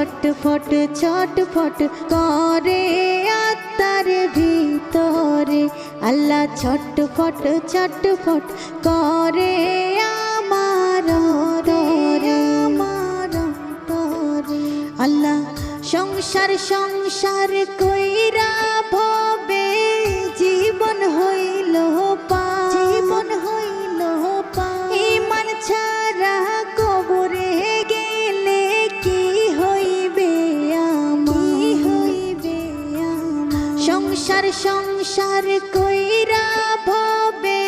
ছটফট ছটফট করে আত্মার ভিতরে। আল্লাহ ছটফট ছটফট করে আমার অন্তরে, আমার অন্তরে। আল্লাহ সংসার সংসার কইরা ভবে জীবন হইল পা, জীবন হইল পা। ঈমান ছাড়া কবরে গেলে কি হইবে আমার, কি হইবে আমার। সংসার সংসার কইরা ভবে